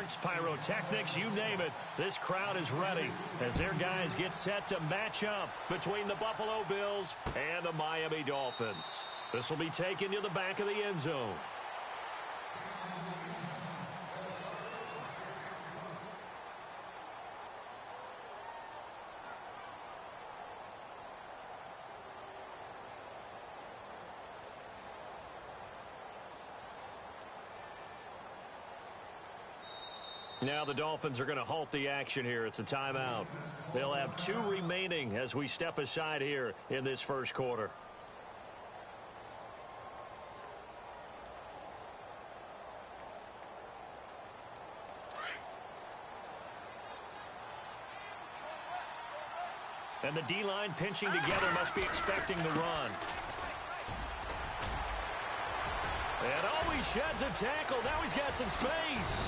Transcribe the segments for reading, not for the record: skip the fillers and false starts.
fireworks, pyrotechnics, you name it. This crowd is ready as their guys get set to match up between the Buffalo Bills and the Miami Dolphins. This will be taken to the back of the end zone. Now the Dolphins are going to halt the action here. It's a timeout. They'll have 2 remaining as we step aside here in this first quarter. And the D-line pinching together must be expecting the run. And he sheds a tackle. Now he's got some space.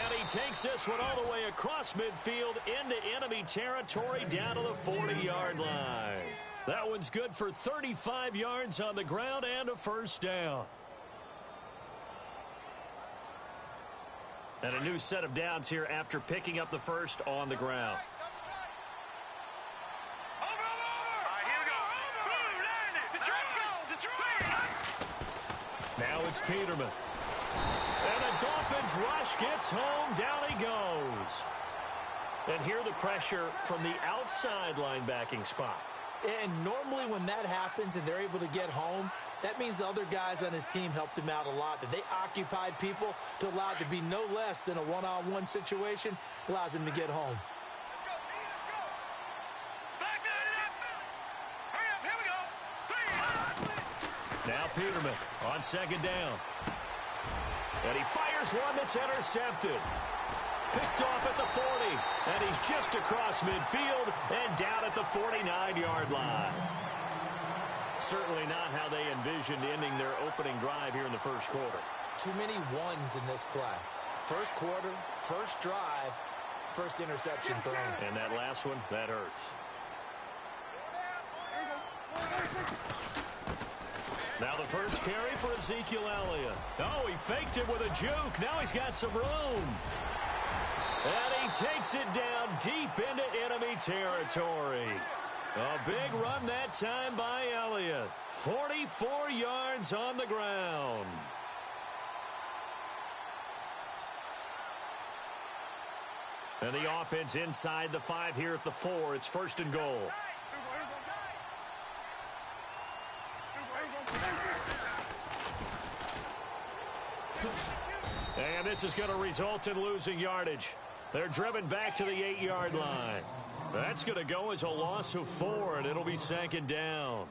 And he takes this one all the way across midfield into enemy territory down to the 40-yard line. That one's good for 35 yards on the ground and a first down. And a new set of downs here after picking up the first on the ground. Now it's Peterman. And the Dolphins rush gets home. Down he goes. And here the pressure from the outside linebacking spot. And normally when that happens and they're able to get home, that means the other guys on his team helped him out a lot. That they occupied people to allow it to be no less than a one-on-one situation, allows him to get home. Now Peterman on second down. And he fires one that's intercepted. Picked off at the 40. And he's just across midfield and down at the 49-yard line. Certainly not how they envisioned ending their opening drive here in the first quarter. Too many ones in this play. First quarter, first drive, first interception thrown. And that last one, that hurts. Now the first carry for Ezekiel Elliott. Oh, he faked it with a juke. Now he's got some room. And he takes it down deep into enemy territory. A big run that time by Elliott. 44 yards on the ground. And the offense inside the 5 here at the 4. It's first and goal. And this is going to result in losing yardage. They're driven back to the 8-yard line. That's going to go as a loss of 4, and it'll be second down.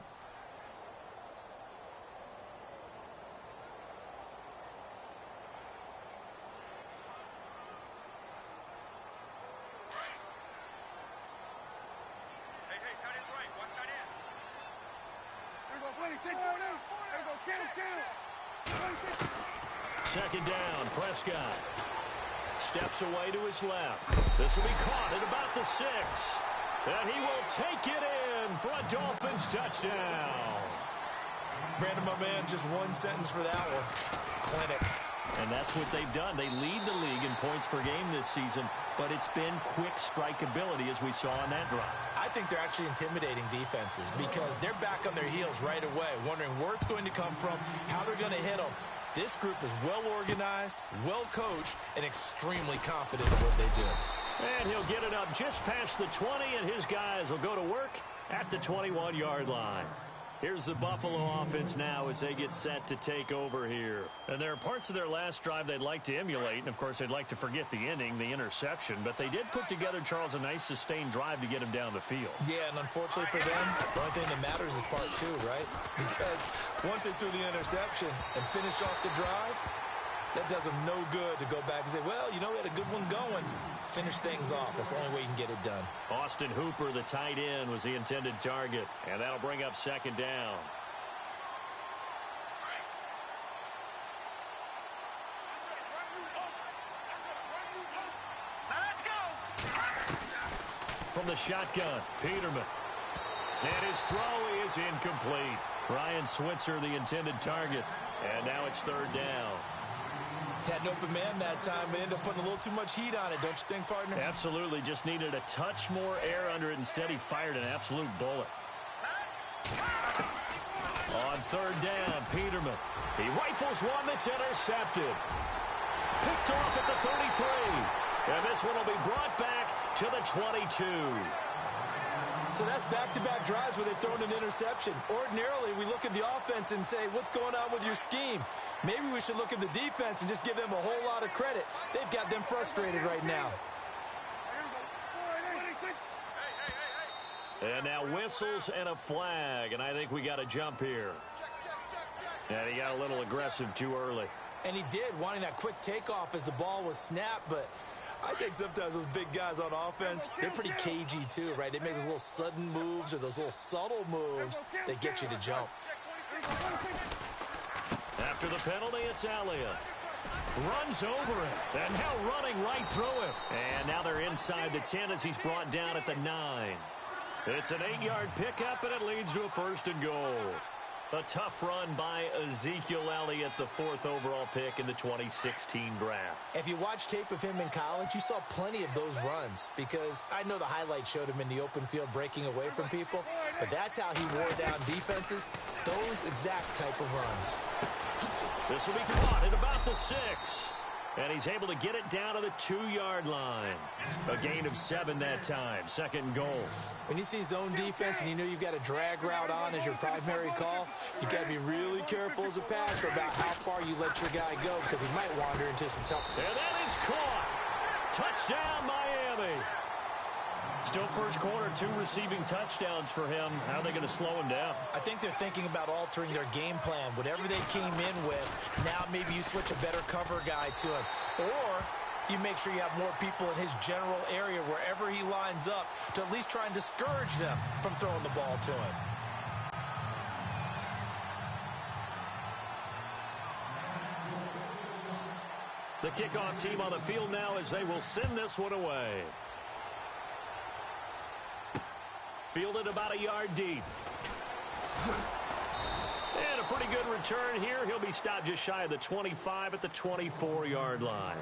Second down, Prescott. Steps away to his left. This will be caught at about the 6. And he will take it in for a Dolphins touchdown. Brandon, my man, just one sentence for that one. Clinic. And that's what they've done. They lead the league in points per game this season, but it's been quick strikeability as we saw on that drive. I think they're actually intimidating defenses because they're back on their heels right away, wondering where it's going to come from, how they're going to hit them. This group is well-organized, well-coached, and extremely confident in what they do. And he'll get it up just past the 20, and his guys will go to work at the 21-yard line. Here's the Buffalo offense now as they get set to take over here. And there are parts of their last drive they'd like to emulate, and of course they'd like to forget the inning, the interception, but they did put together, Charles, a nice sustained drive to get him down the field. Yeah, and unfortunately for them, the only thing that matters is part 2, right? Because once they threw the interception and finished off the drive, that does them no good to go back and say, well, you know, we had a good one going. Finish things off. That's the only way you can get it done. Austin Hooper, the tight end, was the intended target, and that'll bring up second down. Let's go. From the shotgun, Peterman. And his throw is incomplete. Ryan Switzer, the intended target. And now it's third down. Had an open man that time, but ended up putting a little too much heat on it, don't you think, partner? Absolutely. Just needed a touch more air under it. Instead, he fired an absolute bullet. On third down, Peterman. He rifles one that's intercepted. Picked off at the 33. And this one will be brought back to the 22. So that's back-to-back drives where they've thrown an interception. Ordinarily, we look at the offense and say, what's going on with your scheme? Maybe we should look at the defense and just give them a whole lot of credit. They've got them frustrated right now. And now whistles and a flag, and I think we got a jump here. And he got a little aggressive too early. And he did, wanting that quick takeoff as the ball was snapped, but I think sometimes those big guys on offense, they're pretty cagey too, right? They make those little sudden moves or those little subtle moves that get you to jump. After the penalty, it's Elliott. Runs over it, and now running right through it. And now they're inside the 10 as he's brought down at the 9. It's an 8-yard pickup, and it leads to a 1st and goal. A tough run by Ezekiel Elliott, the 4th overall pick in the 2016 draft. If you watch tape of him in college, you saw plenty of those runs because I know the highlights showed him in the open field breaking away from people, but that's how he wore down defenses, those exact type of runs. This will be caught at about the 6. And he's able to get it down to the 2-yard line. A gain of 7 that time. 2nd and goal. When you see zone defense and you know you've got a drag route on as your primary call, you've got to be really careful as a passer about how far you let your guy go because he might wander into some tough. And that is caught. Touchdown, Miami. Still first quarter, 2 receiving touchdowns for him. How are they going to slow him down? I think they're thinking about altering their game plan. Whatever they came in with, now maybe you switch a better cover guy to him. Or you make sure you have more people in his general area wherever he lines up to at least try and discourage them from throwing the ball to him. The kickoff team on the field now as they will send this one away. Fielded about a yard deep. And a pretty good return here. He'll be stopped just shy of the 25 at the 24-yard line.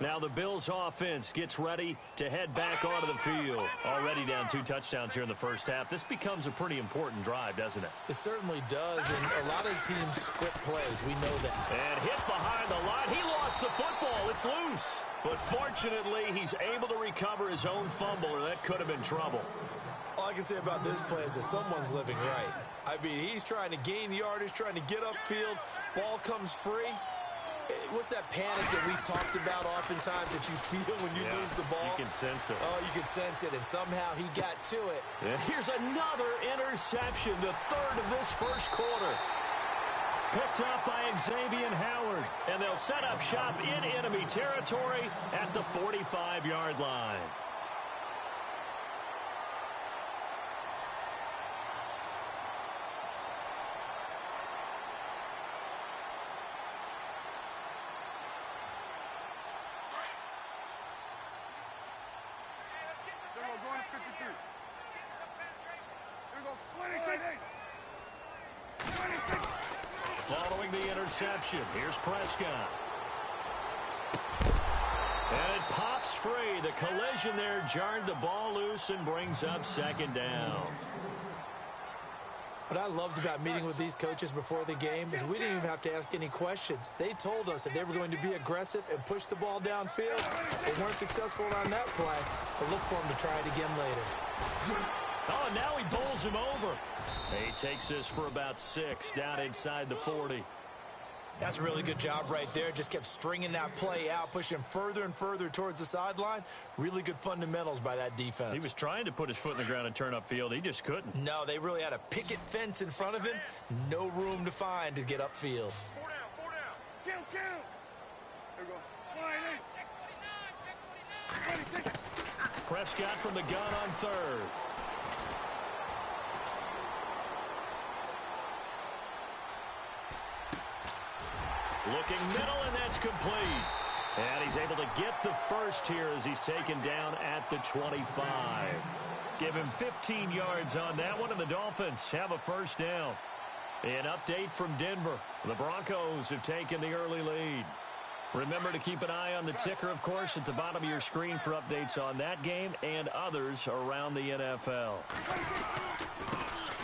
Now the Bills offense gets ready to head back onto the field. Already down 2 touchdowns here in the first half. This becomes a pretty important drive, doesn't it? It certainly does, and a lot of teams script plays. We know that. And hit behind the line. He lost the football. It's loose. But fortunately, he's able to recover his own fumble, or that could have been trouble. All I can say about this play is that someone's living right. I mean, he's trying to gain yardage, trying to get upfield. Ball comes free. What's that panic that we've talked about oftentimes that you feel when you lose the ball? You can sense it. Oh, you can sense it, and somehow he got to it. And here's another interception, the 3rd of this first quarter. Picked up by Xavier Howard, and they'll set up shop in enemy territory at the 45-yard line. Following the interception, here's Prescott. And it pops free. The collision there jarred the ball loose and brings up 2nd down. What I loved about meeting with these coaches before the game is we didn't even have to ask any questions. They told us that they were going to be aggressive and push the ball downfield. They weren't successful on that play, but look for them to try it again later. Oh, now he bowls him over. He takes this for about 6 down inside the 40. That's a really good job right there. Just kept stringing that play out, pushing him further and further towards the sideline. Really good fundamentals by that defense. He was trying to put his foot in the ground and turn upfield. He just couldn't. No, they really had a picket fence in front of him. No room to find to get upfield. 4 down, 4 down. Kill. There we go. Check 49. Prescott from the gun on 3rd. Looking middle, and that's complete. And he's able to get the first here as he's taken down at the 25. Give him 15 yards on that one, and the Dolphins have a 1st down. An update from Denver. The Broncos have taken the early lead. Remember to keep an eye on the ticker, of course, at the bottom of your screen for updates on that game and others around the NFL.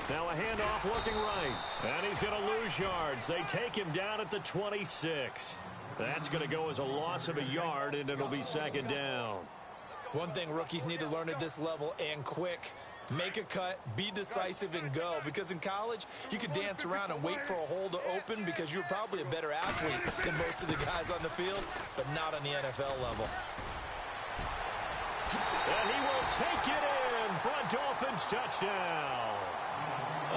Now a handoff looking right, and he's going to lose yards. They take him down at the 26. That's going to go as a loss of a yard, and it'll be second down. One thing rookies need to learn at this level, and quick. Make a cut, be decisive, and go. Because in college, you could dance around and wait for a hole to open because you're probably a better athlete than most of the guys on the field, but not on the NFL level. And he will take it in for a Dolphins touchdown.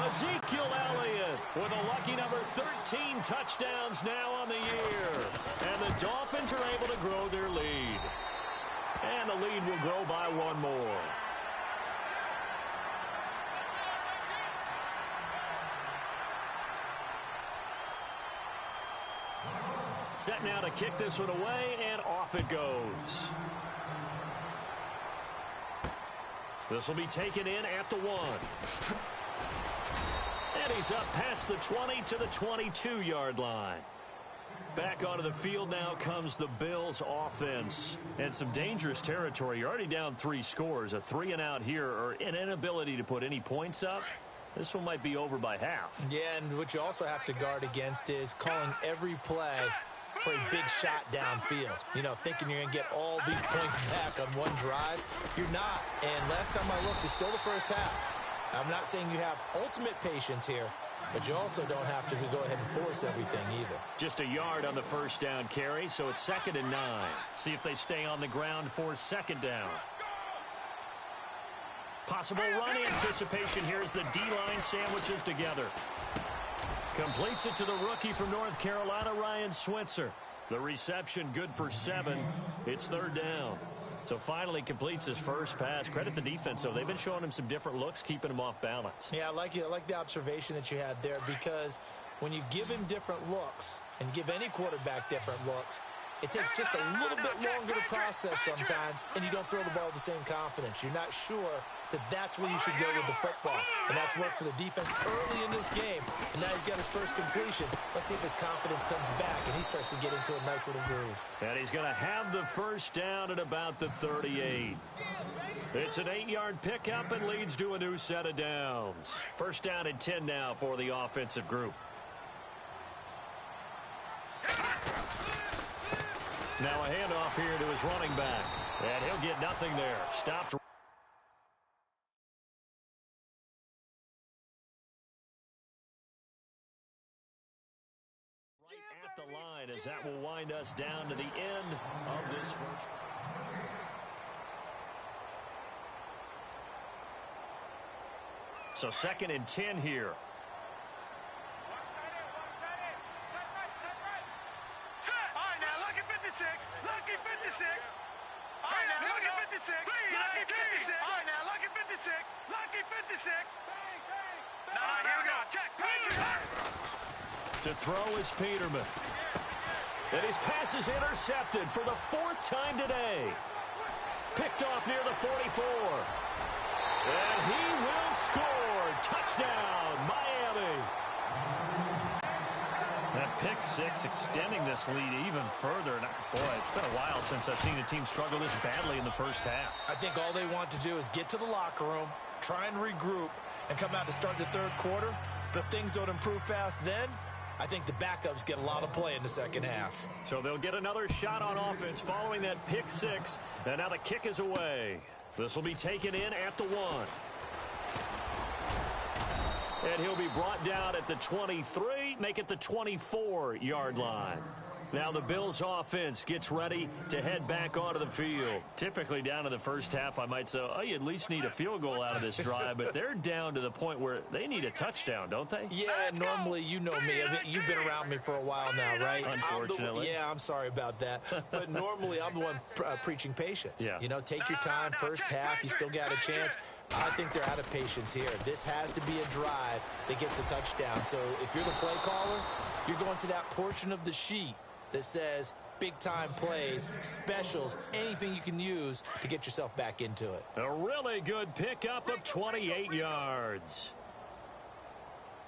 Ezekiel Elliott with a lucky number 13 touchdowns now on the year. And the Dolphins are able to grow their lead. And the lead will grow by one more. Set now to kick this one away, and off it goes. This will be taken in at the 1. And he's up past the 20 to the 22-yard line. Back onto the field now comes the Bills offense. And some dangerous territory. You're already down 3 scores. A 3-and-out here, or an inability to put any points up. This one might be over by half. Yeah, and what you also have to guard against is calling every play for a big shot downfield. You know, thinking you're going to get all these points back on one drive. You're not. And last time I looked, it's still the first half. I'm not saying you have ultimate patience here, but you also don't have to go ahead and force everything either. Just a yard on the first down carry, so it's 2nd and 9. See if they stay on the ground for second down. Possible run anticipation here as the D-line sandwiches together. Completes it to the rookie from North Carolina, Ryan Switzer. The reception good for 7. It's 3rd down. So finally completes his first pass. Credit the defense, though. They've been showing him some different looks, keeping him off balance. Yeah, I like the observation that you had there, because when you give him different looks and give any quarterback different looks, it takes just a little bit longer to process sometimes, and you don't throw the ball with the same confidence. You're not sure that that's where you should go with the football. And that's worked for the defense early in this game. And now he's got his first completion. Let's see if his confidence comes back and he starts to get into a nice little groove. And he's going to have the first down at about the 38. It's an 8-yard pickup and leads to a new set of downs. First down and 10 now for the offensive group. Now a handoff here to his running back. And he'll get nothing there. Stopped. At the line, as that will wind us down to the end of this first. So 2nd and 10 here. To throw is Peterman. And his pass is intercepted for the 4th time today. Picked off near the 44. And he will score. Touchdown, Miami. That pick 6 extending this lead even further. And boy, it's been a while since I've seen a team struggle this badly in the first half. I think all they want to do is get to the locker room, try and regroup, and come out to start the 3rd quarter. But if things don't improve fast then, I think the backups get a lot of play in the second half. So they'll get another shot on offense following that pick 6. And now the kick is away. This will be taken in at the 1. And he'll be brought down at the 23, make it the 24-yard line. Now the Bills offense gets ready to head back onto the field. Typically down to the first half, I might say, oh, you at least need a field goal out of this drive. But they're down to the point where they need a touchdown, don't they? Yeah, normally, you know me. I mean, you've been around me for a while now, right? Unfortunately. I'm sorry about that. But normally, I'm the one preaching patience. Yeah. You know, take your time. First half, you still got a chance. I think they're out of patience here. This has to be a drive that gets a touchdown. So if you're the play caller, you're going to that portion of the sheet that says big-time plays, specials, anything you can use to get yourself back into it. A really good pickup of 28 yards.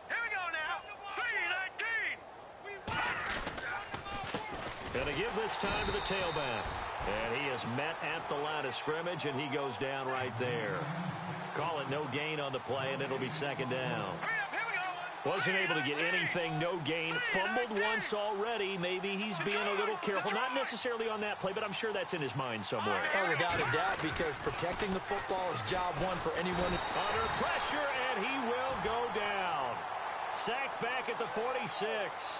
Here we go now. 3-19. Going to give this time to the tailback. And he is met at the line of scrimmage, and he goes down right there. Call it no gain on the play, and it'll be second down. Wasn't able to get anything, no gain. Fumbled once already. Maybe he's being a little careful. Not necessarily on that play, but I'm sure that's in his mind somewhere. Oh, without a doubt, because protecting the football is job one for anyone. Under pressure, and he will go down. Sacked back at the 46.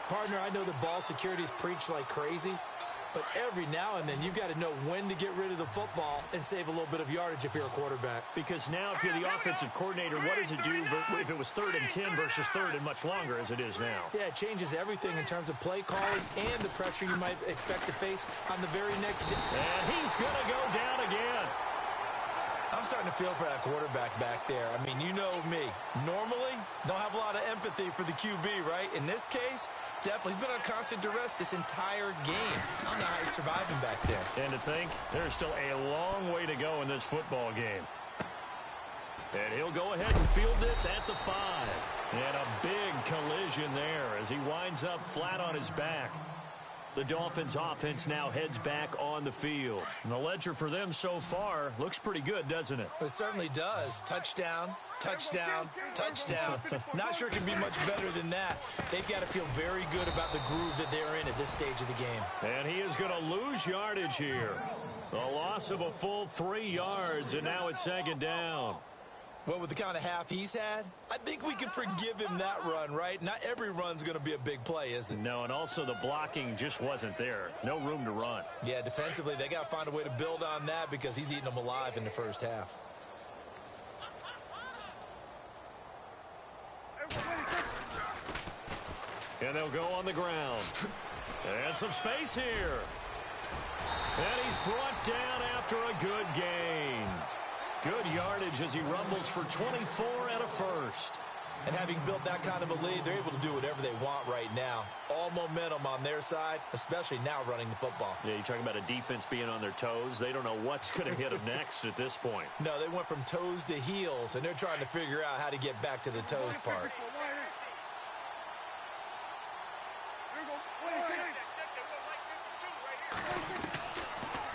Partner, I know the ball security's preached like crazy, but every now and then you've got to know when to get rid of the football and save a little bit of yardage if you're a quarterback. Because now if you're the offensive coordinator, what does it do if it was 3rd and 10 versus 3rd and much longer as it is now? Yeah, it changes everything in terms of play calling and the pressure you might expect to face on the very next day. And he's going to go down again. I'm starting to feel for that quarterback back there. I mean, you know me. Normally, don't have a lot of empathy for the QB, right? In this case, definitely. He's been on constant duress this entire game. I don't know how he's surviving back there. And to think, there's still a long way to go in this football game. And he'll go ahead and field this at the 5. And a big collision there as he winds up flat on his back. The Dolphins offense now heads back on the field. And the ledger for them so far looks pretty good, doesn't it? It certainly does. Touchdown, touchdown, touchdown. Not sure it can be much better than that. They've got to feel very good about the groove that they're in at this stage of the game. And he is going to lose yardage here. A loss of a full 3 yards, and now it's second down. Well, with the kind of half he's had, I think we can forgive him that run, right? Not every run's going to be a big play, is it? No, and also the blocking just wasn't there. No room to run. Yeah, defensively, they got to find a way to build on that because he's eating them alive in the first half. And they'll go on the ground. And some space here. And he's brought down after a good gain. Good yardage as he rumbles for 24 and a first. And having built that kind of a lead, they're able to do whatever they want right now. All momentum on their side, especially now running the football. Yeah, you're talking about a defense being on their toes. They don't know what's going to hit them next at this point. No, they went from toes to heels, and they're trying to figure out how to get back to the toes part.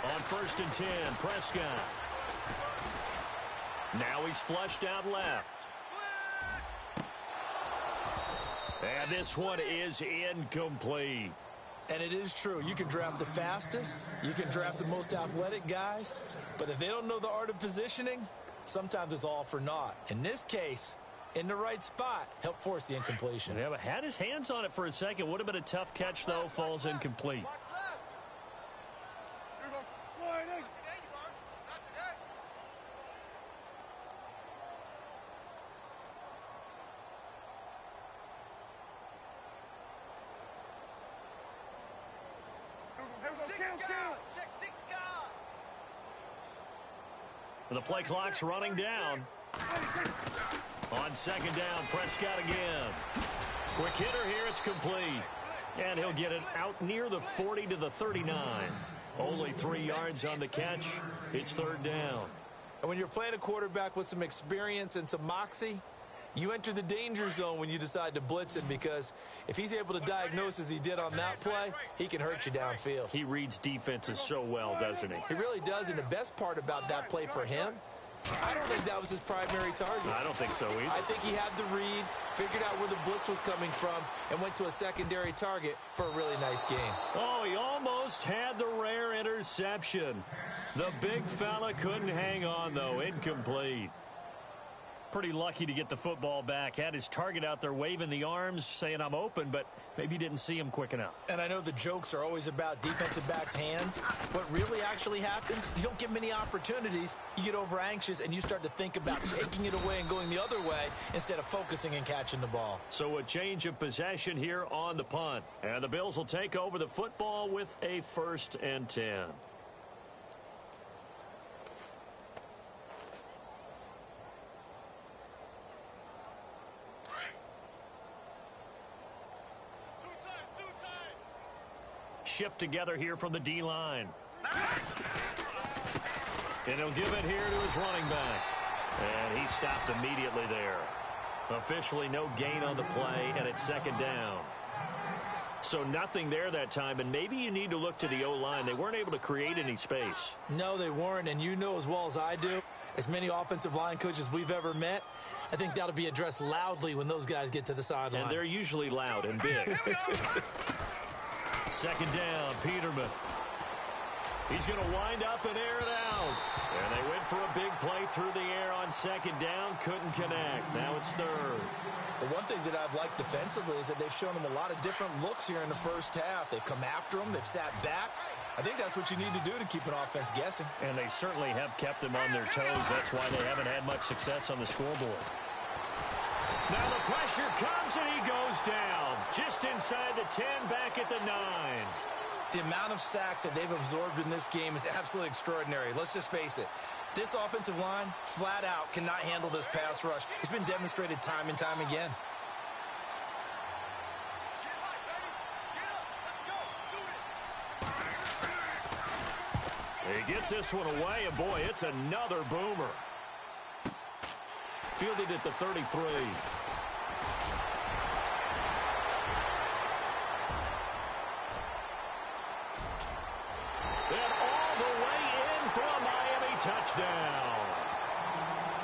On 1st and 10, Prescott. Now he's flushed out left. And this one is incomplete. And it is true. You can draft the fastest. You can draft the most athletic guys. But if they don't know the art of positioning, sometimes it's all for naught. In this case, in the right spot, help force the incompletion. Yeah, but had his hands on it for a second. Would have been a tough catch, though. Falls incomplete. The play clock's running down. On 2nd down, Prescott again. Quick hitter here, it's complete. And he'll get it out near the 40 to the 39. Only 3 yards on the catch. It's 3rd down. And when you're playing a quarterback with some experience and some moxie, you enter the danger zone when you decide to blitz him, because if he's able to diagnose as he did on that play, he can hurt you downfield. He reads defenses so well, doesn't he? He really does, and the best part about that play for him, I don't think that was his primary target. I don't think so either. I think he had the read, figured out where the blitz was coming from, and went to a secondary target for a really nice game. Oh, he almost had the rare interception. The big fella couldn't hang on, though. Incomplete. Pretty lucky to get the football back. Had his target out there waving the arms, saying I'm open, but maybe didn't see him quick enough. And I know the jokes are always about defensive backs' hands. What really actually happens, you don't get many opportunities. You get over anxious, and you start to think about taking it away and going the other way instead of focusing and catching the ball. So a change of possession here on the punt. And the Bills will take over the football with a 1st and 10. Shift together here from the D-line. And he'll give it here to his running back. And he stopped immediately there. Officially no gain on the play, and it's 2nd down. So nothing there that time, and maybe you need to look to the O-line. They weren't able to create any space. No, they weren't, and you know as well as I do, as many offensive line coaches we've ever met, I think that'll be addressed loudly when those guys get to the sideline. And they're usually loud and big. Second down, Peterman. He's going to wind up and air it out. And they went for a big play through the air on second down. Couldn't connect. Now it's third. Well, one thing that I've liked defensively is that they've shown them a lot of different looks here in the first half. They've come after them. They've sat back. I think that's what you need to do to keep an offense guessing. And they certainly have kept them on their toes. That's why they haven't had much success on the scoreboard. Now the pressure comes and he goes down. Just inside the 10, back at the 9. The amount of sacks that they've absorbed in this game is absolutely extraordinary. Let's just face it. This offensive line, flat out, cannot handle this pass rush. It's been demonstrated time and time again. He gets this one away, and boy, it's another boomer. Fielded at the 33. And all the way in for a Miami touchdown.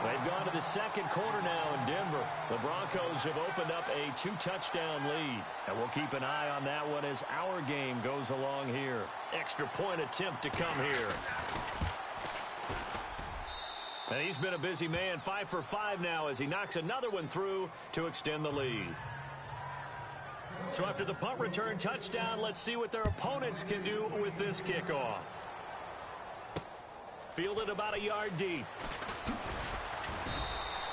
They've gone to the second quarter now in Denver. The Broncos have opened up a 2-touchdown lead. And we'll keep an eye on that one as our game goes along here. Extra point attempt to come here. And he's been a busy man, 5 for 5 now as he knocks another one through to extend the lead. So after the punt return touchdown, let's see what their opponents can do with this kickoff. Fielded about a yard deep.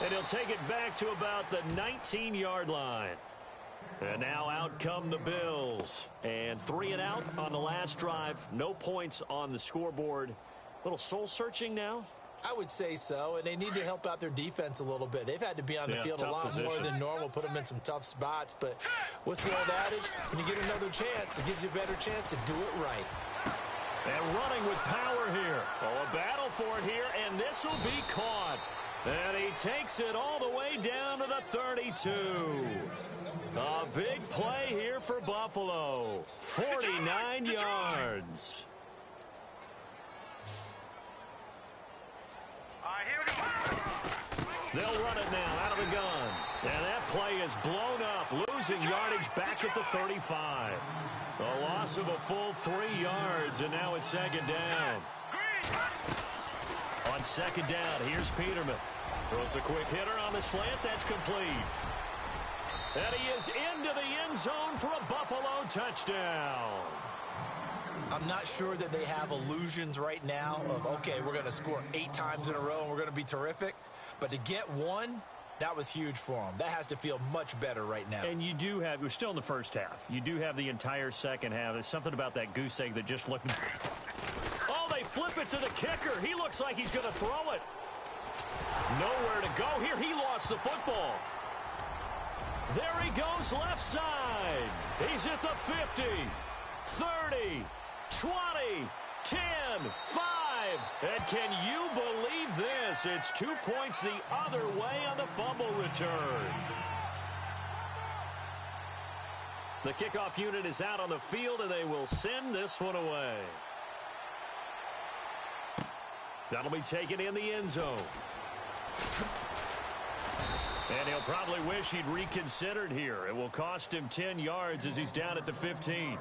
And he'll take it back to about the 19-yard line. And now out come the Bills. And 3 and out on the last drive. No points on the scoreboard. A little soul-searching now. I would say so, and they need to help out their defense a little bit. They've had to be on the field a lot more than normal, put them in some tough spots. But what's the old adage? When you get another chance, it gives you a better chance to do it right. And running with power here. Oh, a battle for it here, and this will be caught. And he takes it all the way down to the 32. A big play here for Buffalo. 49 yards. They'll run it now out of the gun. And that play is blown up, losing yardage back at the 35. A loss of a full 3 yards, and now it's second down. On second down, here's Peterman. Throws a quick hitter on the slant. That's complete. And he is into the end zone for a Buffalo touchdown. I'm not sure that they have illusions right now of, okay, we're going to score 8 times in a row and we're going to be terrific. But to get one, that was huge for them. That has to feel much better right now. And you do have, we're still in the first half. You do have the entire second half. There's something about that goose egg that just looked. Oh, they flip it to the kicker. He looks like he's going to throw it. Nowhere to go here. He lost the football. There he goes left side. He's at the 50, 30, 20, 10, 5. And can you believe this? It's 2 points the other way on the fumble return. The kickoff unit is out on the field, and they will send this one away. That'll be taken in the end zone. And he'll probably wish he'd reconsidered here. It will cost him 10 yards as he's down at the 15.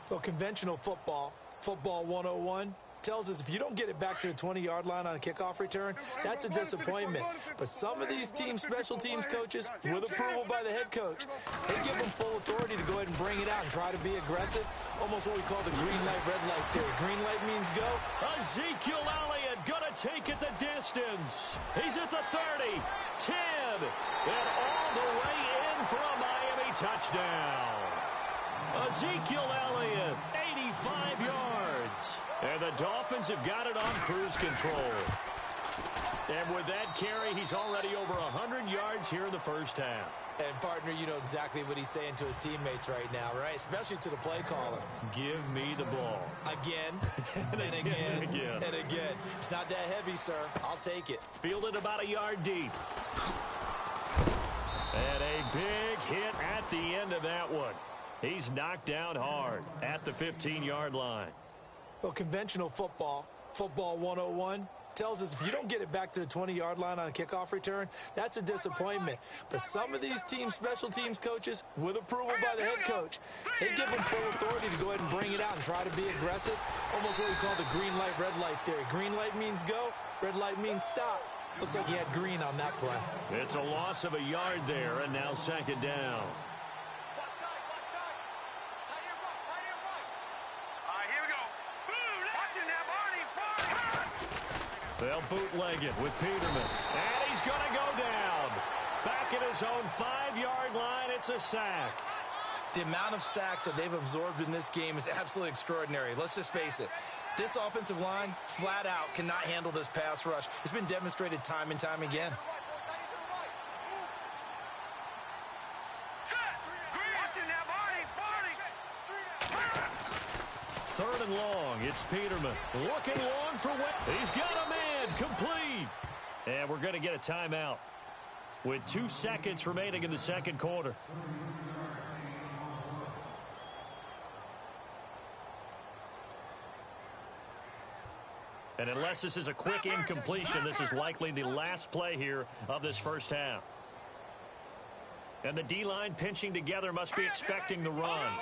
Well, conventional football 101, tells us if you don't get it back to the 20-yard line on a kickoff return, that's a disappointment. But some of these teams, special teams coaches, with approval by the head coach, they give them full authority to go ahead and bring it out and try to be aggressive. Almost what we call the green light, red light theory. Green light means go. Ezekiel Elliott gonna take it the distance. He's at the 30, 10, and all the way in for a Miami touchdown. Ezekiel Elliott, 85 yards. And the Dolphins have got it on cruise control. And with that carry, he's already over 100 yards here in the first half. And, partner, you know exactly what he's saying to his teammates right now, right? Especially to the play caller. Give me the ball. Again, and again, and again. It's not that heavy, sir. I'll take it. Fielded about a yard deep. And a big hit at the end of that one. He's knocked down hard at the 15-yard line. Well, conventional football 101, tells us if you don't get it back to the 20-yard line on a kickoff return, that's a disappointment. But some of these teams, special teams coaches, with approval by the head coach, they give them full authority to go ahead and bring it out and try to be aggressive. Almost what we call the green light, red light theory. Green light means go, red light means stop. Looks like he had green on that play. It's a loss of a yard there, and now second down. They'll bootleg it with Peterman. And he's going to go down. Back at his own 5-yard line, it's a sack. The amount of sacks that they've absorbed in this game is absolutely extraordinary. Let's just face it. This offensive line, flat out, cannot handle this pass rush. It's been demonstrated time and time again. Third and long, it's Peterman. Looking long for West. He's got a man, complete. And we're going to get a timeout with 2 seconds remaining in the second quarter. And unless this is a quick incompletion, this is likely the last play here of this first half. And the D-line pinching together must be expecting the run.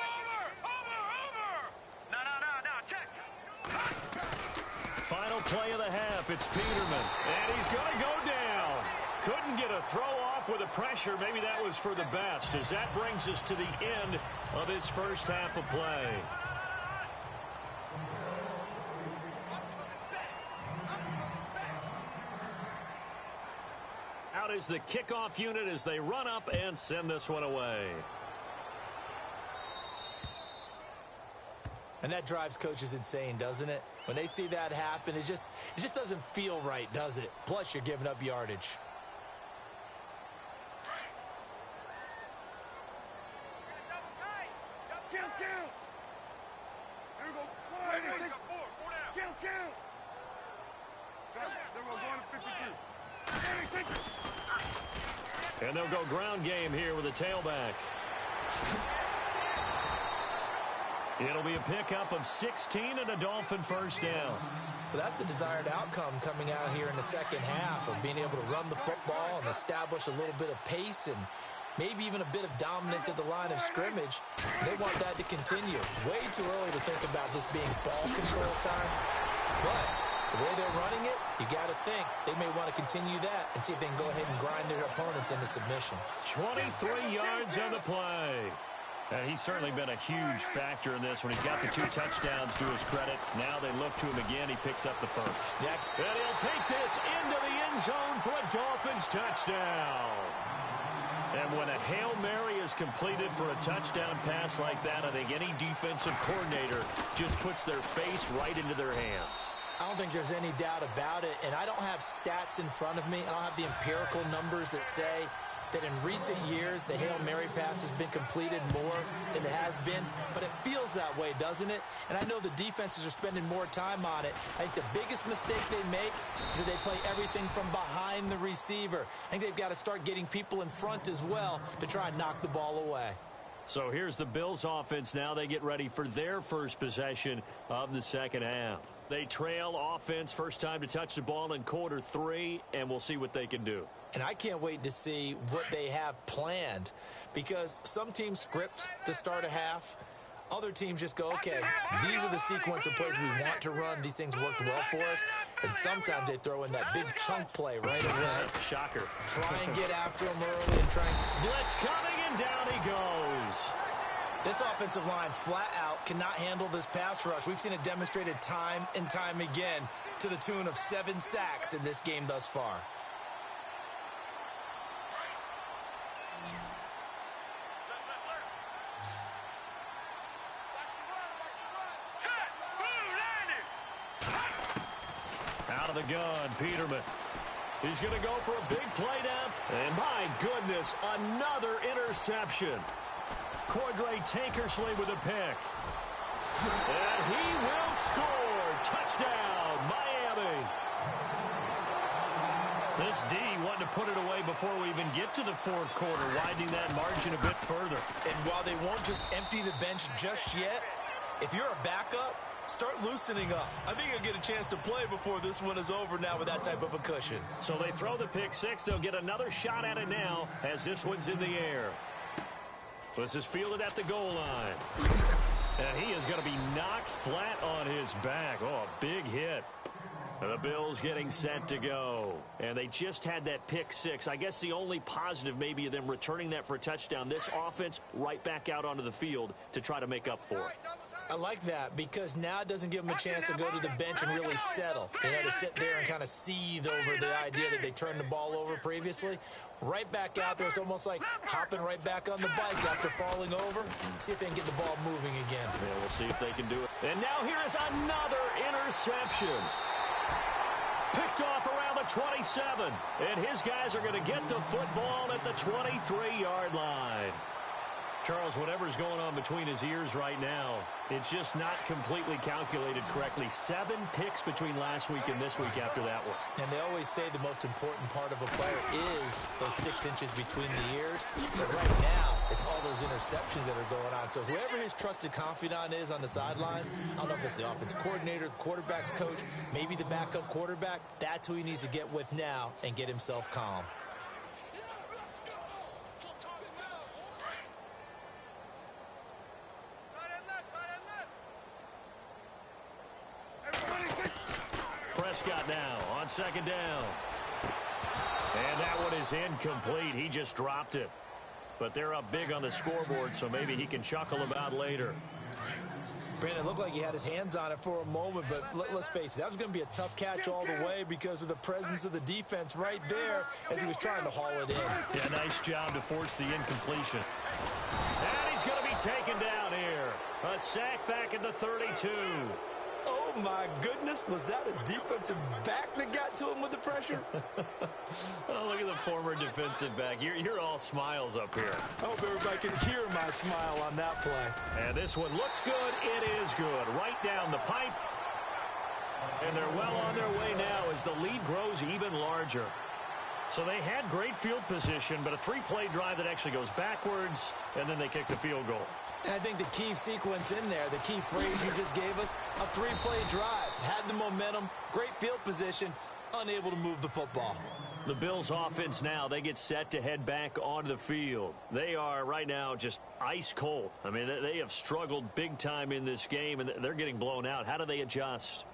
Final play of the half, it's Peterman. And he's going to go down. Couldn't get a throw off with the pressure. Maybe that was for the best, as that brings us to the end of his first half of play. Out is the kickoff unit as they run up and send this one away. And that drives coaches insane, doesn't it? When they see that happen, it just doesn't feel right, does it? Plus, you're giving up yardage. And they'll go ground game here with a tailback. It'll be a pickup of 16 and a Dolphin first down. Well, that's the desired outcome coming out here in the second half of being able to run the football and establish a little bit of pace and maybe even a bit of dominance at the line of scrimmage. They want that to continue. Way too early to think about this being ball control time. But the way they're running it, you got to think they may want to continue that and see if they can go ahead and grind their opponents into submission. 23 yards on the play. And he's certainly been a huge factor in this when he's got the 2 touchdowns to his credit. Now they look to him again. He picks up the first. Yeah. And he'll take this into the end zone for a Dolphins touchdown. And when a Hail Mary is completed for a touchdown pass like that, I think any defensive coordinator just puts their face right into their hands. I don't think there's any doubt about it. And I don't have stats in front of me. I don't have the empirical numbers that say that in recent years, the Hail Mary pass has been completed more than it has been. But it feels that way, doesn't it? And I know the defenses are spending more time on it. I think the biggest mistake they make is that they play everything from behind the receiver. I think they've got to start getting people in front as well to try and knock the ball away. So here's the Bills offense now. They get ready for their first possession of the second half. They trail offense, first time to touch the ball in quarter 3, and we'll see what they can do. And I can't wait to see what they have planned, because some teams script to start a half. Other teams just go, okay, these are the sequence of plays we want to run. These things worked well for us. And sometimes they throw in that big chunk play right away. Shocker. Try and get after him early and try and... Blitz coming, and down he goes. This offensive line flat out cannot handle this pass rush. We've seen it demonstrated time and time again to the tune of 7 sacks in this game thus far. Out of the gun, Peterman. He's going to go for a big play down. And my goodness, another interception. Cordray Tankersley with a pick. And he will score. Touchdown, Miami. This D wanted to put it away before we even get to the fourth quarter, widening that margin a bit further. And while they won't just empty the bench just yet, if you're a backup, start loosening up. I think you'll get a chance to play before this one is over now with that type of a cushion. So they throw the pick six. They'll get another shot at it now as this one's in the air. This is fielded at the goal line. And he is going to be knocked flat on his back. Oh, a big hit. And the Bills getting set to go. And they just had that pick six. I guess the only positive maybe of them returning that for a touchdown. This offense right back out onto the field to try to make up for it. I like that because now it doesn't give them a chance to go to the bench and really settle. They had to sit there and kind of seethe over the idea that they turned the ball over previously. Right back out there. It's almost like hopping right back on the bike after falling over. See if they can get the ball moving again. Yeah, we'll see if they can do it. And now here is another interception. Picked off around the 27. And his guys are going to get the football at the 23-yard line. Charles, whatever's going on between his ears right now, it's just not completely calculated correctly. 7 picks between last week and this week after that one. And they always say the most important part of a player is those 6 inches between the ears. But right now, it's all those interceptions that are going on. So whoever his trusted confidant is on the sidelines, I don't know if it's the offensive coordinator, the quarterback's coach, maybe the backup quarterback, that's who he needs to get with now and get himself calm. Prescott now on second down. And that one is incomplete. He just dropped it. But they're up big on the scoreboard, so maybe he can chuckle about later. Brandon, it looked like he had his hands on it for a moment, but let's face it, that was going to be a tough catch all the way because of the presence of the defense right there as he was trying to haul it in. Yeah, nice job to force the incompletion. And he's going to be taken down here. A sack back at the 32. Oh, my goodness. Was that a defensive back that got to him with the pressure? Oh, look at the former defensive back. You're all smiles up here. I hope everybody can hear my smile on that play. And this one looks good. It is good. Right down the pipe. And they're well on their way now as the lead grows even larger. So they had great field position, but a 3-play drive that actually goes backwards, and then they kick the field goal. And I think the key sequence in there, the key phrase you just gave us, a 3-play drive. Had the momentum, great field position, unable to move the football. The Bills offense now, they get set to head back onto the field. They are right now just ice cold. I mean, they have struggled big time in this game, and they're getting blown out. How do they adjust?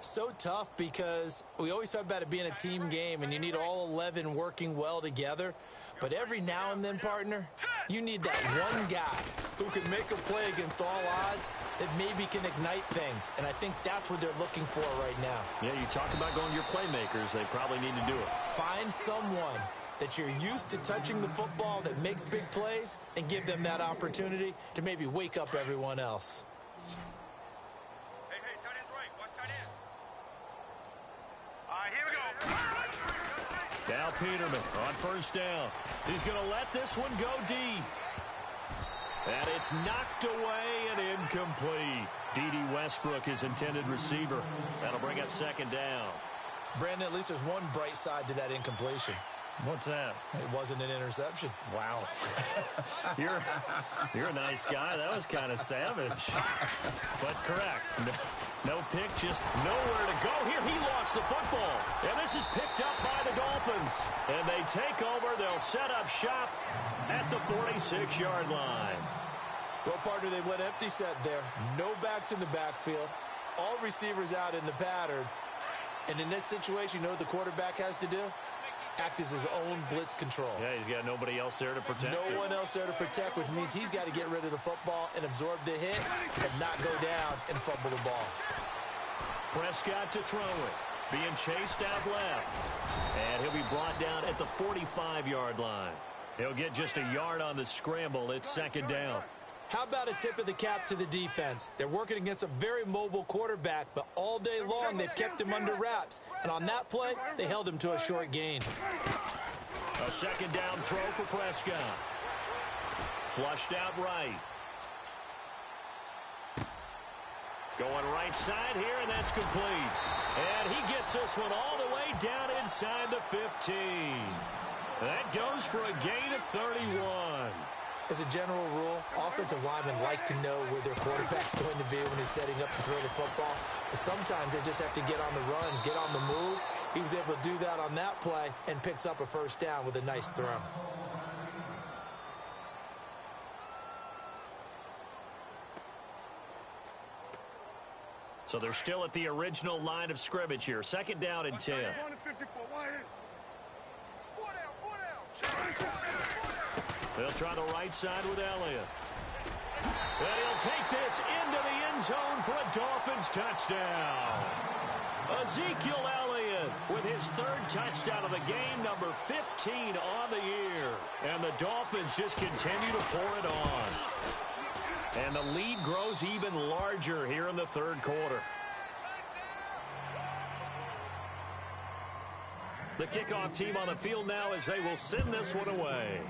So tough because we always talk about it being a team game, and you need all 11 working well together. But every now and then, partner, you need that one guy who can make a play against all odds that maybe can ignite things. And I think that's what they're looking for right now. Yeah, you talk about going to your playmakers. They probably need to do it. Find someone that you're used to touching the football that makes big plays and give them that opportunity to maybe wake up everyone else. Hey, tight end's right. Watch tight end. All right, here we go. Now Peterman on first down. He's going to let this one go deep. And it's knocked away and incomplete. D.D. Westbrook, his intended receiver. That'll bring up second down. Brandon, at least there's one bright side to that incompletion. What's that? It wasn't an interception. Wow. You're a nice guy. That was kind of savage. But correct. No pick, just nowhere to go. Here, he lost the football. And this is picked up by the Dolphins. And they take over. They'll set up shop at the 46-yard line. Well, partner, they went empty set there. No backs in the backfield. All receivers out in the pattern. And in this situation, you know what the quarterback has to do? Act as his own blitz control. Yeah, he's got nobody else there to protect. No one else there to protect, which means he's got to get rid of the football and absorb the hit and not go down and fumble the ball. Prescott to throw it. Being chased out left. And he'll be brought down at the 45-yard line. He'll get just a yard on the scramble. It's second down. How about a tip of the cap to the defense? They're working against a very mobile quarterback, but all day long they've kept him under wraps. And on that play, they held him to a short gain. A second down throw for Prescott. Flushed out right. Going right side here, and that's complete. And he gets Gets this one all the way down inside the 15. That goes for a gain of 31. As a general rule, offensive linemen like to know where their quarterback's going to be when he's setting up to throw the football. But sometimes they just have to get on the run, get on the move. He was able to do that on that play and picks up a first down with a nice throw. So they're still at the original line of scrimmage here. Second down and 10. They'll try the right side with Elliott. And he'll take this into the end zone for a Dolphins touchdown. Ezekiel Elliott with his third touchdown of the game, number 15 on the year. And the Dolphins just continue to pour it on. And the lead grows even larger here in the third quarter. The kickoff team on the field now as they will send this one away.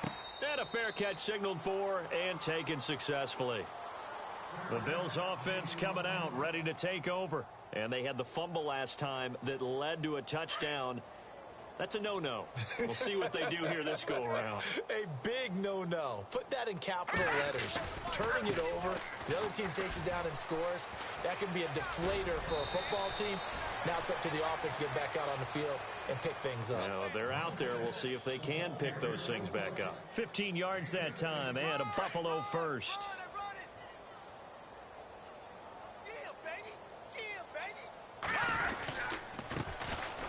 And a fair catch signaled for and taken successfully. The Bills offense coming out, ready to take over. And they had the fumble last time that led to a touchdown. That's a no-no. We'll see what they do here this go-around. A big no-no. Put that in capital letters. Turning it over, the other team takes it down and scores. That can be a deflator for a football team. Now it's up to the offense to get back out on the field and pick things up. Now, they're out there. We'll see if they can pick those things back up. 15 yards that time, and a Buffalo first.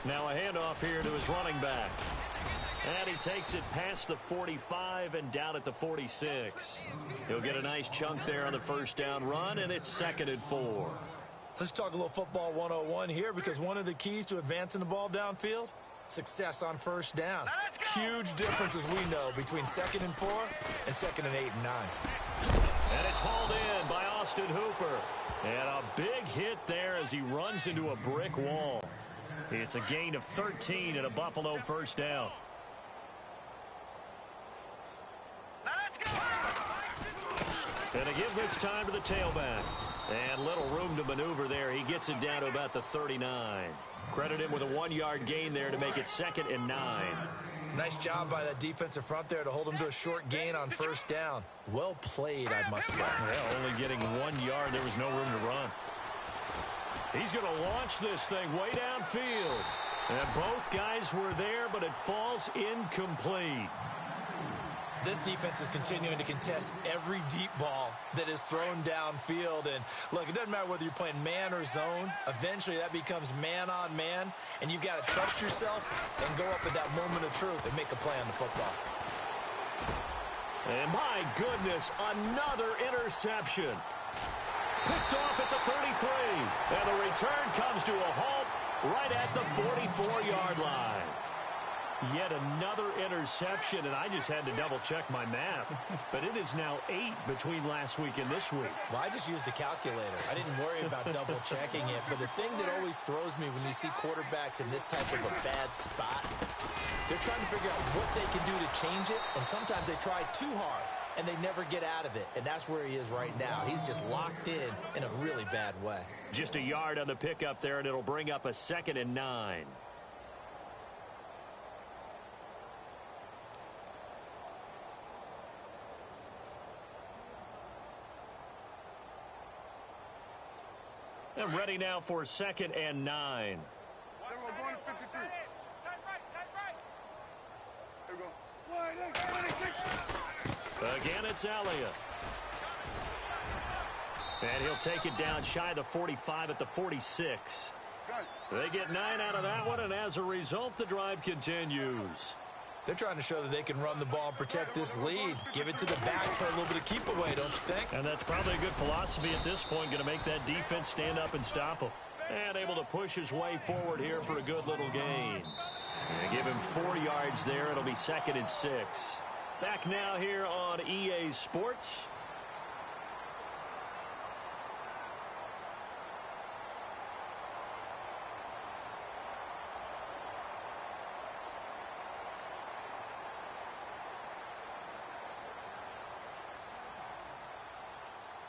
Now a handoff here to his running back. And he takes it past the 45 and down at the 46. He'll get a nice chunk there on the first down run, and it's 2nd and 4. Let's talk a little football 101 here, because one of the keys to advancing the ball downfield, success on first down. Huge difference, as we know, between 2nd and 4 and 2nd and 8 and 9. And it's hauled in by Austin Hooper. And a big hit there as he runs into a brick wall. It's a gain of 13 and a Buffalo first down. And to give this time to the tailback. And little room to maneuver there. He gets it down to about the 39. Credit him with a 1-yard gain there to make it 2nd and 9. Nice job by that defensive front there to hold him to a short gain on first down. Well played, I must say. Well, only getting 1 yard. There was no room to run. He's going to launch this thing way downfield. And both guys were there, but it falls incomplete. This defense is continuing to contest every deep ball that is thrown downfield. And look, it doesn't matter whether you're playing man or zone. Eventually that becomes man on man. And you've got to trust yourself and go up at that moment of truth and make a play on the football. And my goodness, another interception. Picked off at the 33. And the return comes to a halt right at the 44-yard line. Yet another interception, and I just had to double-check my math. But it is now 8 between last week and this week. Well, I just used a calculator. I didn't worry about double-checking it. But the thing that always throws me when you see quarterbacks in this type of a bad spot, they're trying to figure out what they can do to change it, and sometimes they try too hard, and they never get out of it. And that's where he is right now. He's just locked in a really bad way. Just a yard on the pickup there, and it'll bring up a 2nd and 9. And ready now for 2nd and 9. Again, it's Elliott. And he'll take it down shy of the 45 at the 46. They get 9 out of that one, and as a result, the drive continues. They're trying to show that they can run the ball and protect this lead. Give it to the backs, play a little bit of keep away, don't you think? And that's probably a good philosophy at this point, going to make that defense stand up and stop him. And able to push his way forward here for a good little gain. And give him 4 yards there. It'll be 2nd and 6. Back now here on EA Sports.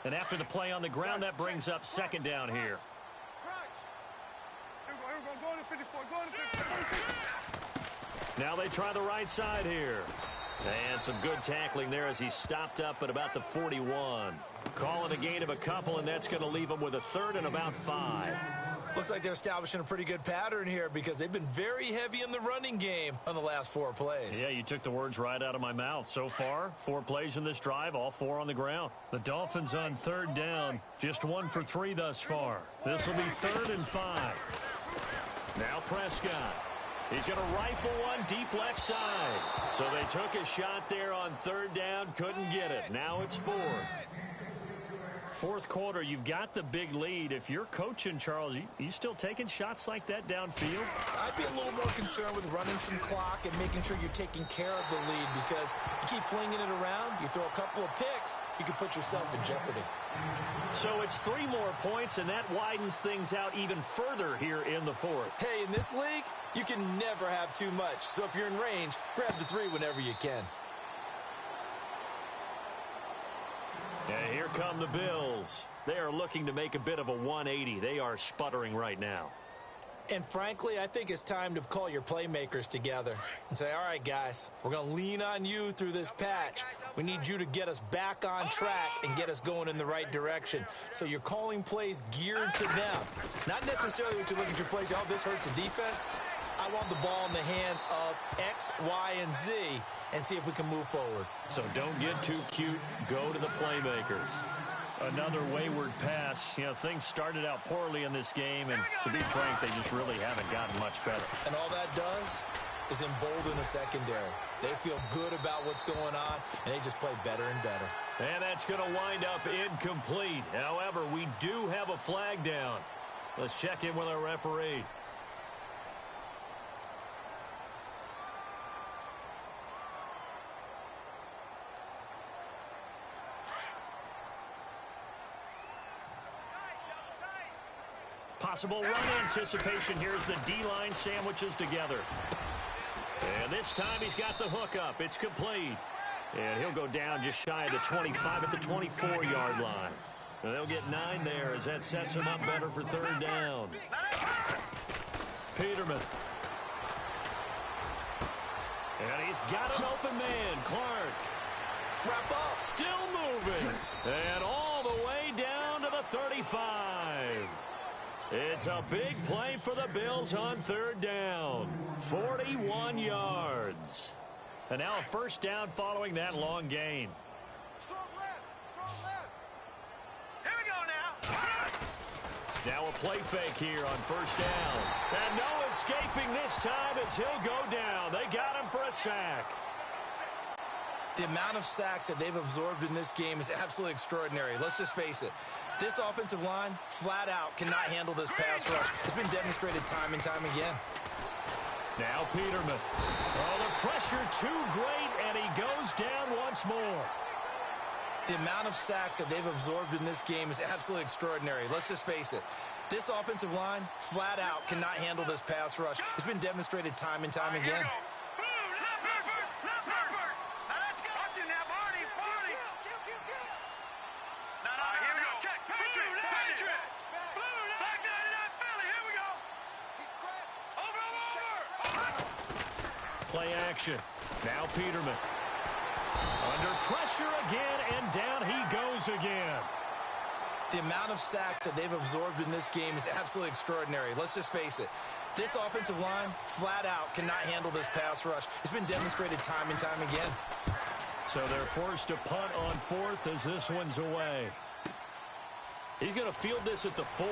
And after the play on the ground, that brings up 2nd down here. Go to 54. Go to 54. Now they try the right side here. And some good tackling there as he stopped up at about the 41. Calling a gain of a couple, and that's going to leave him with a 3rd and about 5. Looks like they're establishing a pretty good pattern here because they've been very heavy in the running game on the last 4 plays. Yeah, you took the words right out of my mouth. So far, 4 plays in this drive, all 4 on the ground. The Dolphins on 3rd down, just 1 for 3 thus far. This will be 3rd and 5. Now Prescott. He's going to rifle one deep left side. So they took a shot there on 3rd down, couldn't get it. Now it's 4th. 4th quarter, you've got the big lead. If you're coaching, Charles, you still taking shots like that downfield? I'd be a little more concerned with running some clock and making sure you're taking care of the lead because you keep flinging it around, you throw a couple of picks, you can put yourself in jeopardy. So it's 3 more points, and that widens things out even further here in the 4th. Hey, in this league, you can never have too much. So if you're in range, grab the 3 whenever you can. And here come the Bills. They are looking to make a bit of a 180. They are sputtering right now. And frankly, I think it's time to call your playmakers together and say, all right, guys, we're going to lean on you through this patch. We need you to get us back on track and get us going in the right direction. So you're calling plays geared to them. Not necessarily what you look at your plays, oh, this hurts the defense. I want the ball in the hands of X, Y, and Z and see if we can move forward. So don't get too cute. Go to the playmakers. Another wayward pass. You know, things started out poorly in this game, and to be frank, they just really haven't gotten much better. And all that does is embolden the secondary. They feel good about what's going on, and they just play better and better. And that's going to wind up incomplete. However, we do have a flag down. Let's check in with our referee. Possible run anticipation. Here's the D-line sandwiches together. And this time he's got the hook up. It's complete. And he'll go down just shy of the 25 at the 24-yard line. And they'll get 9 there as that sets him up better for 3rd down. Peterman. And he's got an open man, Clark. Wrap up. Still moving. And all the way down to the 35. It's a big play for the Bills on 3rd down. 41 yards. And now a 1st down following that long gain. Strong left. Here we go now. Now a play fake here on 1st down. And no escaping this time as he'll go down. They got him for a sack. The amount of sacks that they've absorbed in this game is absolutely extraordinary. Let's just face it. This offensive line, flat out, cannot handle this pass rush. It's been demonstrated time and time again. Now Peterman. Oh, the pressure too great, and he goes down once more. The amount of sacks that they've absorbed in this game is absolutely extraordinary. Let's just face it. This offensive line, flat out, cannot handle this pass rush. It's been demonstrated time and time again. Play action. Now Peterman. Under pressure again, and down he goes again. The amount of sacks that they've absorbed in this game is absolutely extraordinary. Let's just face it. This offensive line, flat out, cannot handle this pass rush. It's been demonstrated time and time again. So they're forced to punt on 4th as this one's away. He's going to field this at the 4.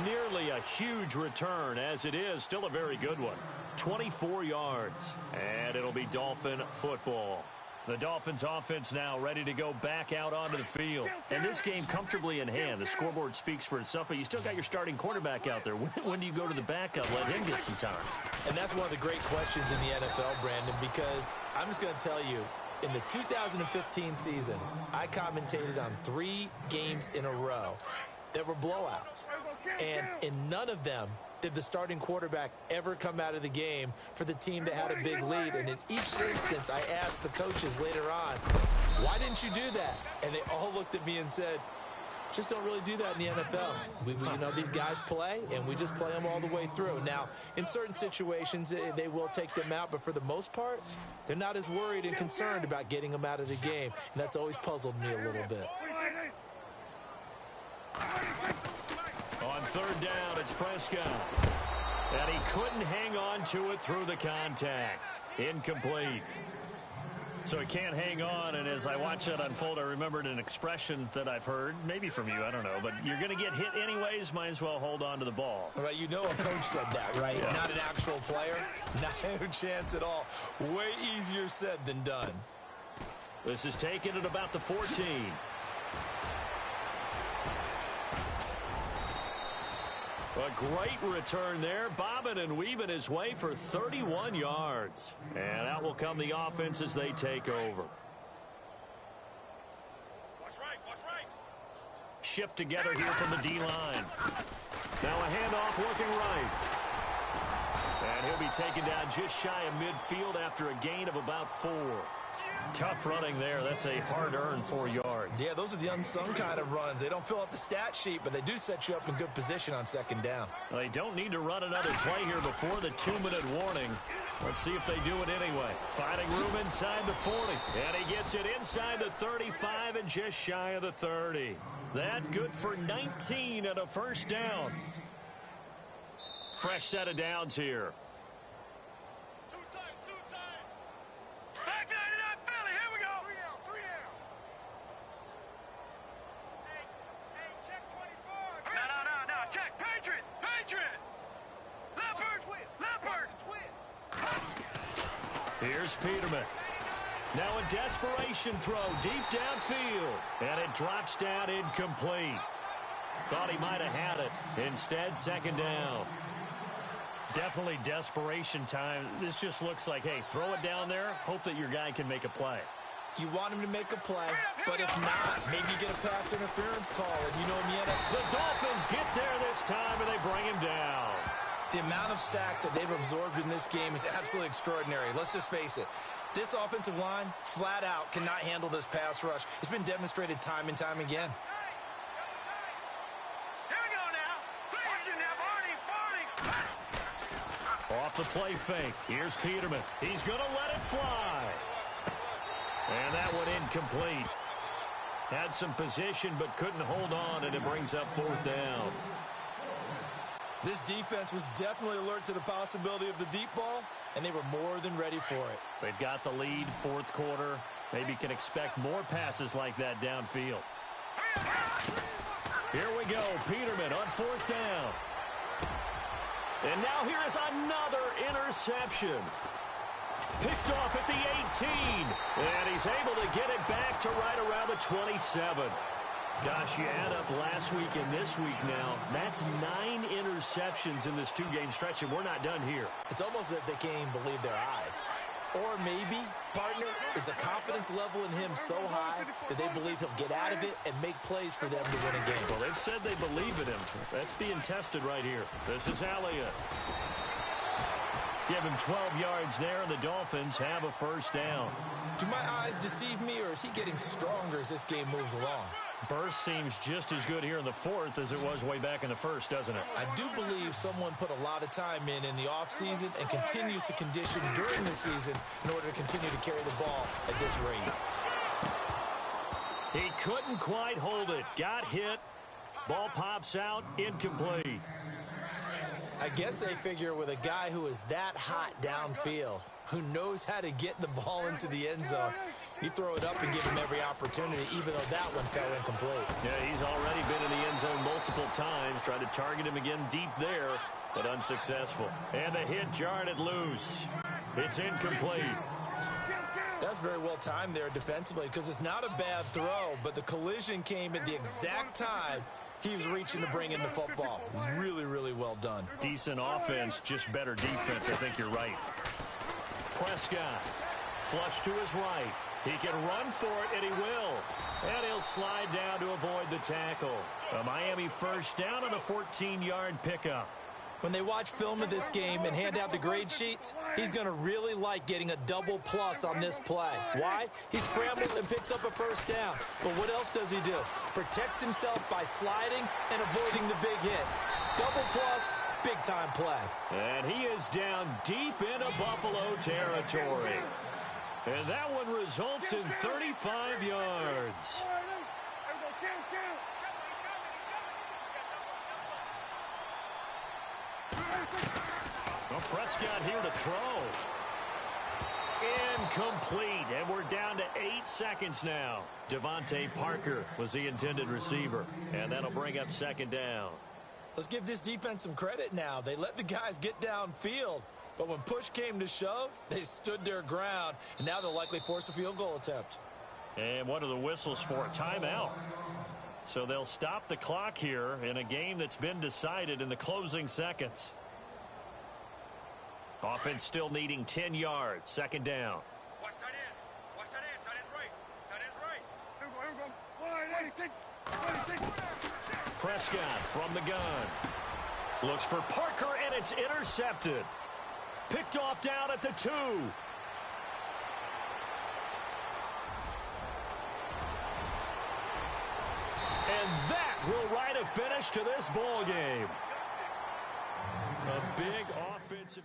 Nearly a huge return, as it is still a very good one. 24 yards, and it'll be Dolphin football. The Dolphins offense now ready to go back out onto the field. And this game comfortably in hand. The scoreboard speaks for itself, but you still got your starting quarterback out there. When do you go to the backup? Let him get some time. And that's one of the great questions in the NFL, Brandon, because I'm just going to tell you, in the 2015 season, I commentated on 3 games in a row that were blowouts. And in none of them did the starting quarterback ever come out of the game for the team that had a big lead. And in each instance, I asked the coaches later on, Why didn't you do that? And they all looked at me and said, just don't really do that in the NFL. You know, these guys play, and we just play them all the way through. Now, in certain situations, they will take them out, but for the most part, they're not as worried and concerned about getting them out of the game, and that's always puzzled me a little bit. On third down, it's Prescott. And he couldn't hang on to it through the contact. Incomplete. So he can't hang on, and as I watch that unfold, I remembered an expression that I've heard, maybe from you, I don't know, but you're going to get hit anyways, might as well hold on to the ball. All right, you know a coach said that, right? Yeah. Not an actual player. No chance at all. Way easier said than done. This is taken at about the 14. A great return there, bobbing and weaving his way for 31 yards. And out will come the offense as they take over. Watch right, watch right. Shift together here from the D-line. Now a handoff looking right. And he'll be taken down just shy of midfield after a gain of about 4. Tough running there. That's a hard-earned 4 yards. Yeah, those are the unsung kind of runs. They don't fill up the stat sheet, but they do set you up in good position on second down. Well, they don't need to run another play here before the 2-minute warning. Let's see if they do it anyway. Finding room inside the 40. And he gets it inside the 35 and just shy of the 30. That good for 19 and a first down. Fresh set of downs here. Here's Peterman. Now a desperation throw deep downfield. And it drops down incomplete. Thought he might have had it. Instead, second down. Definitely desperation time. This just looks like, hey, throw it down there. Hope that your guy can make a play. You want him to make a play, but if not, maybe you get a pass interference call. And you know, in the NFL, the Dolphins get there this time, and they bring him down. The amount of sacks that they've absorbed in this game is absolutely extraordinary. Let's just face it. This offensive line, flat out, cannot handle this pass rush. It's been demonstrated time and time again. Here we go now. Barney. Off the play fake. Here's Peterman. He's going to let it fly. And that one incomplete. Had some position but couldn't hold on, and it brings up fourth down. This defense was definitely alert to the possibility of the deep ball, and they were more than ready for it. They've got the lead, fourth quarter. Maybe can expect more passes like that downfield. Here we go. Peterman on fourth down. And now here is another interception. Picked off at the 18. And he's able to get it back to right around the 27. Gosh, you add up last week and this week now, that's 9 interceptions in this 2-game stretch, and we're not done here. It's almost as if they can't even believe their eyes. Or maybe, partner, is the confidence level in him so high that they believe he'll get out of it and make plays for them to win a game. Well, they've said they believe in him. That's being tested right here. This is Elliott. Give him 12 yards there, and the Dolphins have a first down. Do my eyes deceive me, or is he getting stronger as this game moves along? Burst seems just as good here in the fourth as it was way back in the first, doesn't it? I do believe someone put a lot of time in the offseason and continues to condition during the season in order to continue to carry the ball at this rate. He couldn't quite hold it. Got hit. Ball pops out. Incomplete. I guess they figure with a guy who is that hot downfield, who knows how to get the ball into the end zone, you throw it up and give him every opportunity, even though that one fell incomplete. Yeah, he's already been in the end zone multiple times. Tried to target him again deep there, but unsuccessful. And the hit jarred it loose. It's incomplete. That's very well timed there defensively, because it's not a bad throw, but the collision came at the exact time he was reaching to bring in the football. Really, really well done. Decent offense, just better defense. I think you're right. Prescott, flush to his right. He can run for it, and he will. And he'll slide down to avoid the tackle. A Miami first down on a 14-yard pickup. When they watch film of this game and hand out the grade sheets, he's going to really like getting a double plus on this play. Why? He scrambles and picks up a first down. But what else does he do? Protects himself by sliding and avoiding the big hit. Double plus, big-time play. And he is down deep into Buffalo territory. And that one results in 35 yards. Well, Prescott here to throw. Incomplete, and we're down to 8 seconds now. Devontae Parker was the intended receiver, and that'll bring up second down. Let's give this defense some credit now. They let the guys get downfield, but when push came to shove, they stood their ground, and now they'll likely force a field goal attempt. And what are the whistles for? A timeout. So they'll stop the clock here in a game that's been decided in the closing seconds. Offense still needing 10 yards. Second down. Watch tight end. Watch tight end. Tight end's right. Tight end's right. Prescott from the gun. Looks for Parker, and it's intercepted. Picked off down at the 2. And that will write a finish to this ball game. A big offensive...